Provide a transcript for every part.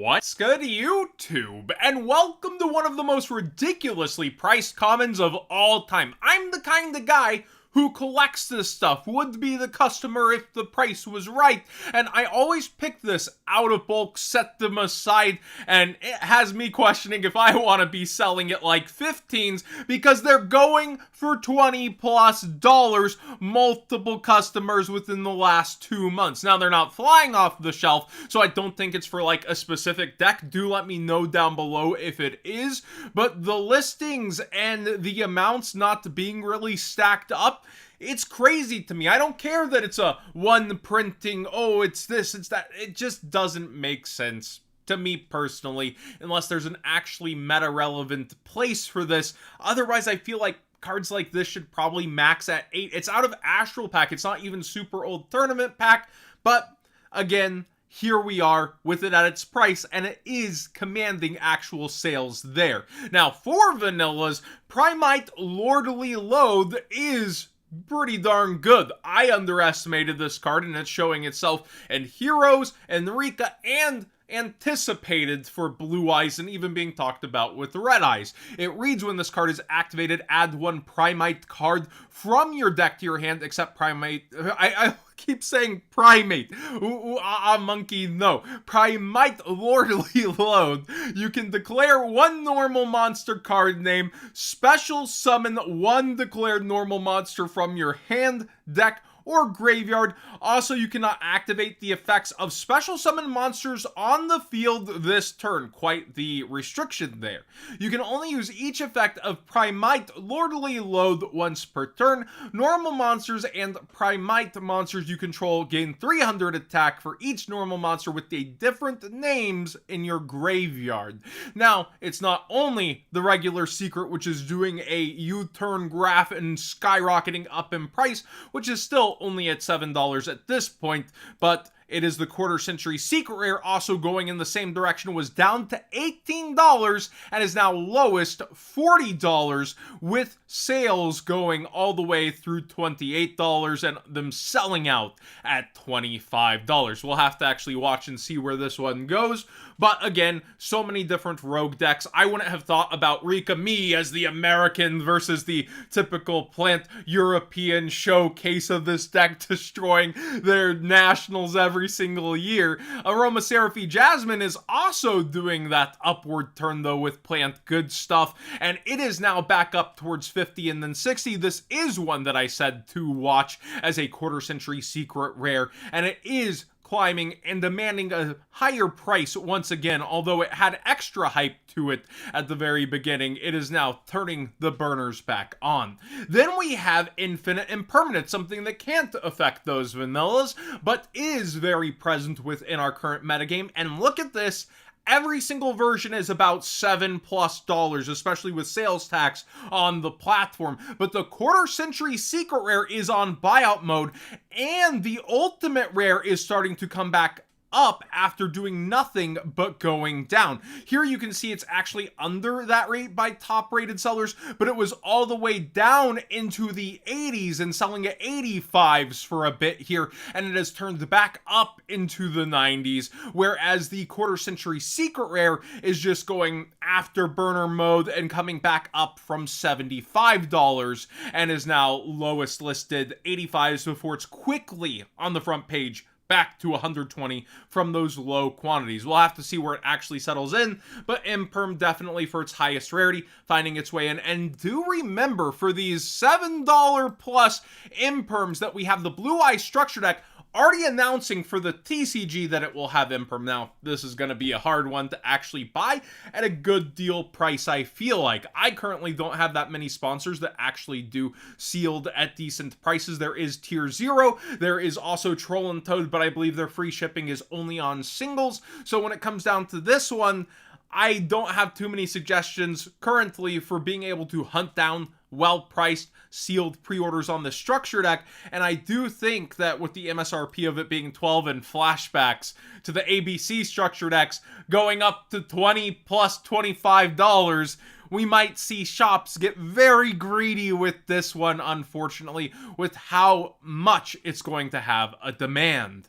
What's good, YouTube? And welcome to one of the most ridiculously priced commons of all time. I'm the kind of guy who collects this stuff, would be the customer if the price was right, and I always pick this out of bulk, set them aside, and it has me questioning if I want to be selling it like 15s, because they're going for $20+, multiple customers within the last 2 months. Now, they're not flying off the shelf, so I don't think it's for like a specific deck. Do let me know down below if it is, but the listings and the amounts not being really stacked up, it's crazy to me. I don't care that it's a one printing, oh, it's this, it's that. It just doesn't make sense to me personally, unless there's an actually meta-relevant place for this. Otherwise, I feel like cards like this should probably max at 8. It's out of Astral Pack. It's not even super old Tournament Pack, but again, here we are with it at its price, and it is commanding actual sales there. Now, for vanillas, Primite Lordly Loathe is pretty darn good. I underestimated this card, and it's showing itself in Heroes and Rika and anticipated for Blue Eyes and even being talked about with Red Eyes. It reads, when this card is activated, add one Primite card from your deck to your hand, except Primate. I keep saying Primate. Monkey, no. Primite Lordly Loathe. You can declare one normal monster card name, special summon one declared normal monster from your hand, deck, or graveyard. Also, you cannot activate the effects of special summon monsters on the field this turn. Quite the restriction there. You can only use each effect of Primite Lordly Loathe once per turn. Normal monsters and Primite monsters you control gain 300 attack for each normal monster with the different names in your graveyard. Now, it's not only the regular secret, which is doing a U-turn graph and skyrocketing up in price, which is still only at $7 at this point, but it is the quarter century secret rare also going in the same direction. Was down to $18 and is now lowest $40, with sales going all the way through $28 and them selling out at $25. We'll have to actually watch and see where this one goes. But again, so many different rogue decks. I wouldn't have thought about Rika, me as the American versus the typical plant European showcase of this deck destroying their nationals every single year. Aromatherapy Jasmine is also doing that upward turn though with plant good stuff, and it is now back up towards 50 and then 60. This is one that I said to watch as a quarter century secret rare, and it is climbing and demanding a higher price once again. Although it had extra hype to it at the very beginning, it is now turning the burners back on. Then we have Infinite Impermanence, something that can't affect those vanillas, but is very present within our current metagame. And look at this. Every single version is about $7+, especially with sales tax on the platform. But the quarter century secret rare is on buyout mode, and the ultimate rare is starting to come back up after doing nothing but going down. Here you can see it's actually under that rate by top rated sellers, but it was all the way down into the 80s and selling at 85s for a bit here, and it has turned back up into the 90s, whereas the quarter century secret rare is just going after burner mode and coming back up from $75 and is now lowest listed 85s before it's quickly on the front page back to 120 from those low quantities. We'll have to see where it actually settles in, but IMPERM definitely for its highest rarity, finding its way in. And do remember, for these $7 plus IMPERMs that we have, the Blue Eye structure deck already announcing for the TCG that it will have IMPERM. Now, this is going to be a hard one to actually buy at a good deal price, I feel like. I currently don't have that many sponsors that actually do sealed at decent prices. There is Tier 0. There is also Troll and Toad, but I believe their free shipping is only on singles. So when it comes down to this one, I don't have too many suggestions currently for being able to hunt down well-priced sealed pre-orders on the structure deck, and I do think that with the MSRP of it being 12 and flashbacks to the ABC structure decks going up to $20 plus $25, we might see shops get very greedy with this one, unfortunately, with how much it's going to have a demand.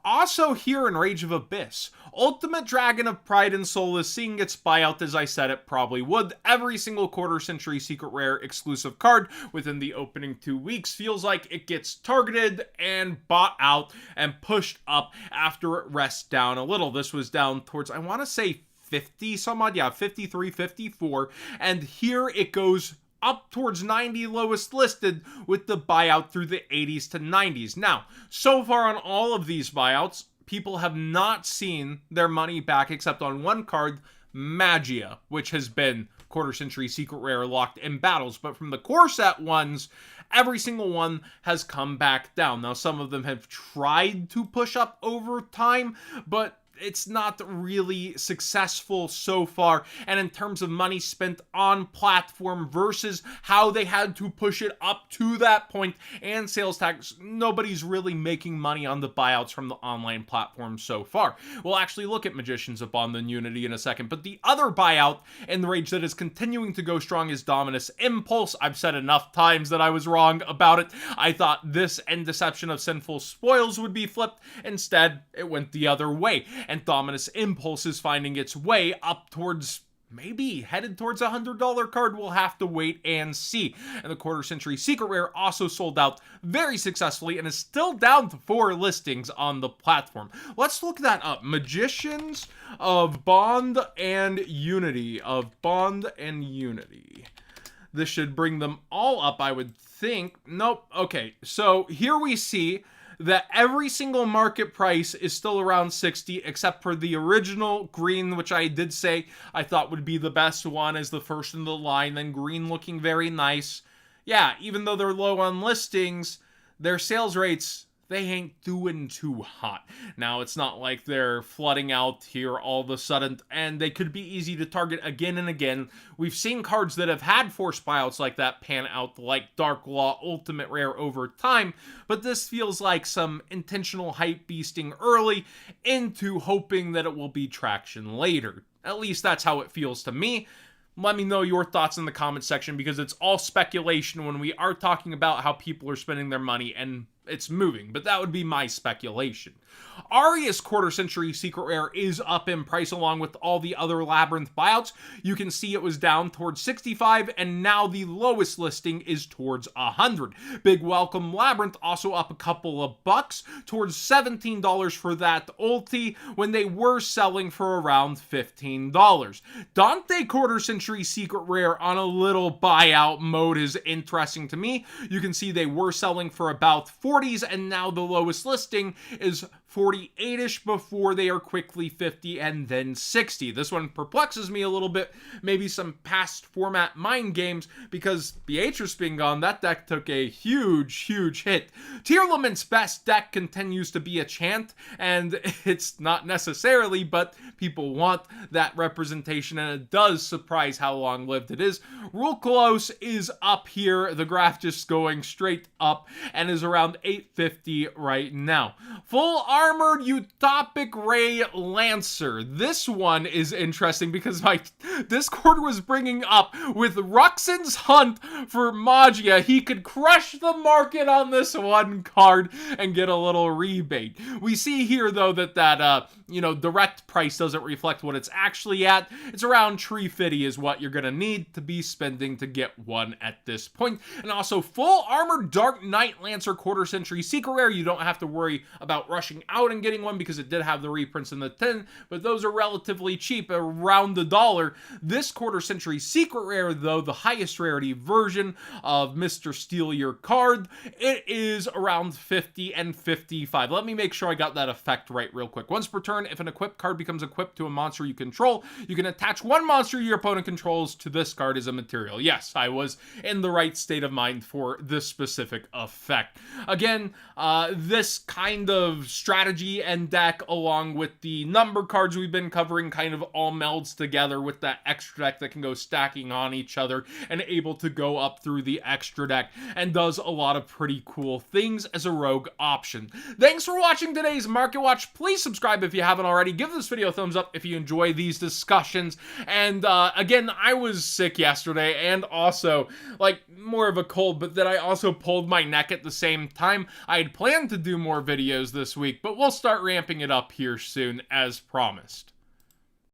Also here in Rage of Abyss, Ultimate Dragon of Pride and Soul is seeing its buyout as I said it probably would. Every single quarter century secret rare exclusive card within the opening 2 weeks feels like it gets targeted and bought out and pushed up after it rests down a little. This was down towards, I want to say 50 some odd, yeah, 53, 54, and here it goes up towards 90 lowest listed with the buyout through the 80s to 90s. Now, so far on all of these buyouts, people have not seen their money back except on one card, Magia, which has been quarter century secret rare locked in battles. But from the core set ones, every single one has come back down. Now, some of them have tried to push up over time, but it's not really successful so far. And in terms of money spent on platform versus how they had to push it up to that point and sales tax, nobody's really making money on the buyouts from the online platform so far. We'll actually look at Magicians of Bond and Unity in a second, but the other buyout in the Rage that is continuing to go strong is Dominus Impulse. I've said enough times that I was wrong about it. I thought this and Deception of Sinful Spoils would be flipped. Instead, it went the other way. And Dominus Impulse is finding its way up towards, maybe headed towards $100 card. We'll have to wait and see. And the quarter century secret rare also sold out very successfully and is still down to 4 listings on the platform. Let's look that up. Magicians of Bond and Unity. This should bring them all up, I would think. Nope. Okay, so here we see that every single market price is still around 60, except for the original green, which I did say I thought would be the best one as the first in the line, then green looking very nice. Yeah, even though they're low on listings, their sales rates, they ain't doing too hot. Now, it's not like they're flooding out here all of a sudden, and they could be easy to target again and again. We've seen cards that have had forced buyouts like that pan out, like Dark Law Ultimate Rare over time, but this feels like some intentional hype beasting early into hoping that it will be traction later. At least that's how it feels to me. Let me know your thoughts in the comment section, because it's all speculation when we are talking about how people are spending their money and it's moving, but that would be my speculation. Aria's quarter century secret rare is up in price along with all the other Labyrinth buyouts. You can see it was down towards 65 and now the lowest listing is towards 100. Big Welcome Labyrinth also up a couple of bucks towards $17 for that ulti when they were selling for around $15. Dante quarter century secret rare on a little buyout mode is interesting to me. You can see they were selling for about 40s and now the lowest listing is 48-ish before they are quickly 50 and then 60. This one perplexes me a little bit. Maybe some past format mind games, because Beatrice being gone, that deck took a huge hit. Tearlament's best deck continues to be a chant, and it's not necessarily, but people want that representation, and it does surprise how long-lived it is. Rule Close is up here, the graph just going straight up, and is around 850 right now. Full Armored Utopic Ray Lancer. This one is interesting because my Discord was bringing up with Ruxin's hunt for Magia, he could crush the market on this one card and get a little rebate. We see here though that direct price doesn't reflect what it's actually at. It's around Tree Fitty is what you're gonna need to be spending to get one at this point. And also Full Armored Dark Knight Lancer quarter century secret rare. You don't have to worry about rushing out and getting one because it did have the reprints in the tin, but those are relatively cheap, around $1. This quarter century secret rare though, the highest rarity version of Mr. Steal Your Card, it is around 50 and 55. Let me make sure I got that effect right real quick. Once per turn, if an equipped card becomes equipped to a monster you control, you can attach one monster your opponent controls to this card as a material. Yes, I was in the right state of mind for this specific effect. Again, this kind of strategy strategy and deck, along with the number cards we've been covering, kind of all melds together with that extra deck that can go stacking on each other and able to go up through the extra deck, and does a lot of pretty cool things as a rogue option. Thanks for watching today's Market Watch. Please subscribe if you haven't already. Give this video a thumbs up if you enjoy these discussions. And again, I was sick yesterday, and also like more of a cold, but then I also pulled my neck at the same time. I had planned to do more videos this week, but we'll start ramping it up here soon as promised.